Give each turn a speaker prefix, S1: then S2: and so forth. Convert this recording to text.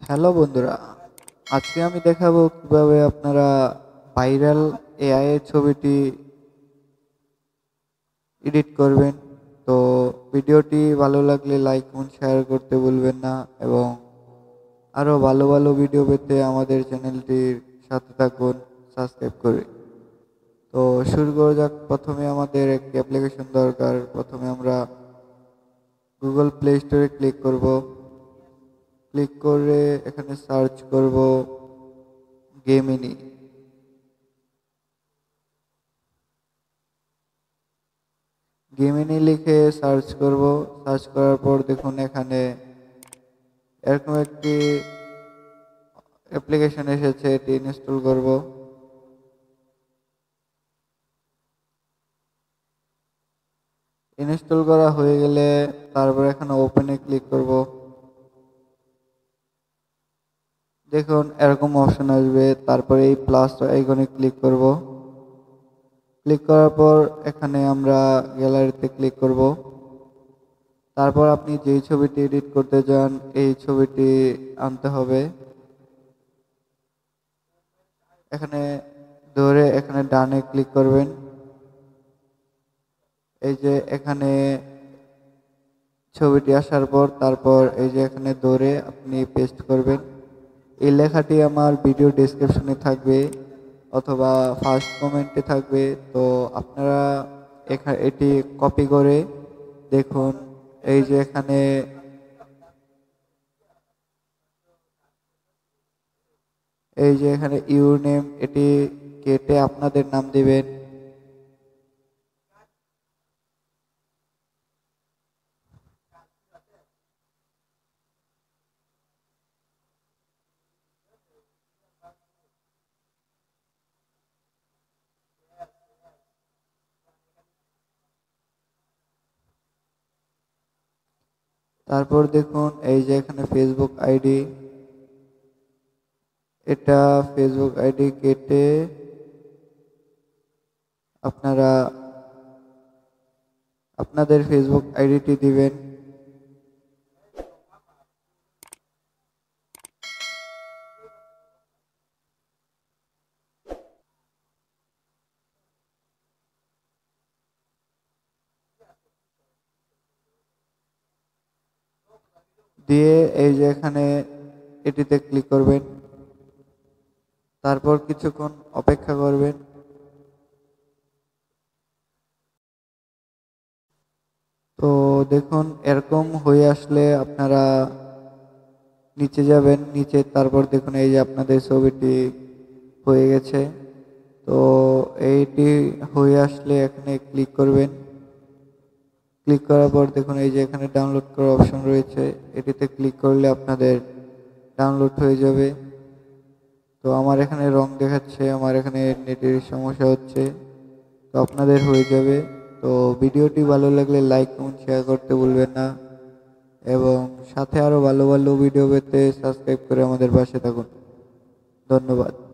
S1: Hello বন্ধুরা, আজকে আমি দেখাবো কিভাবে আপনারা ভাইরাল এআই এর ছবিটি এডিট করবেন। তো ভিডিওটি ভালো লাগলে লাইক এবং শেয়ার করতে ভুলবেন না, এবং আরও ভালো ভালো ভিডিও পেতে আমাদের চ্যানেলটির সাথে থাকুন, সাবস্ক্রাইব করে। তো শুরু করা যাক। প্রথমে আমাদের একটি অ্যাপ্লিকেশন দরকার। প্রথমে আমরা গুগল প্লে স্টোরে ক্লিক করব। ক্লিক করে এখানে সার্চ করব গেমিনি। গেমিনি লিখে সার্চ করব। সার্চ করার পর দেখুন এখানে এরকম একটি অ্যাপ্লিকেশন এসেছে, এটি ইনস্টল করব। ইনস্টল করা হয়ে গেলে তারপর এখানে ওপেনে ক্লিক করব। দেখুন এরকম অপশন আসবে, তারপরে এই প্লাস আইকনে ক্লিক করব। ক্লিক করার পর এখানে আমরা গ্যালারিতে ক্লিক করব। তারপর আপনি যেই ছবিটি এডিট করতে চান এই ছবিটি আনতে হবে। এখানে ধরে এখানে ডানে ক্লিক করবেন। এই যে এখানে ছবিটি আসার পর তারপর এই যে এখানে ধরে আপনি পেস্ট করবেন। এই লেখাটি আমার ভিডিও ডেসক্রিপশনে থাকবে অথবা ফার্স্ট কমেন্টে থাকবে। তো আপনারা এটি কপি করে দেখুন। এই যে এখানে ইউর নেম, এটি কেটে আপনাদের নাম দিবেন। তারপর দেখুন এই যে এখানে ফেসবুক আইডি, এটা ফেসবুক আইডি কেটে আপনারা আপনাদের ফেসবুক আইডিটি দিবেন। দিয়ে এই যে এখানে এটিতে ক্লিক করবেন। তারপর কিছুক্ষণ অপেক্ষা করবেন। তো দেখুন এরকম হয়ে আসলে আপনারা নিচে যাবেন। নিচে তারপর দেখুন এই যে আপনাদের ছবিটি হয়ে গেছে। তো এইটি হয়ে আসলে এখানে ক্লিক করবেন। ক্লিক করার পর দেখুন এই যে এখানে ডাউনলোড করার অপশন রয়েছে, এটিতে ক্লিক করলে আপনাদের ডাউনলোড হয়ে যাবে। তো আমার এখানে রং দেখাচ্ছে, আমার এখানে নেটের সমস্যা হচ্ছে। তো আপনাদের হয়ে যাবে। তো ভিডিওটি ভালো লাগলে লাইক এবং শেয়ার করতে ভুলবেন না, এবং সাথে আরও ভালো ভালো ভিডিও পেতে সাবস্ক্রাইব করে আমাদের পাশে থাকুন। ধন্যবাদ।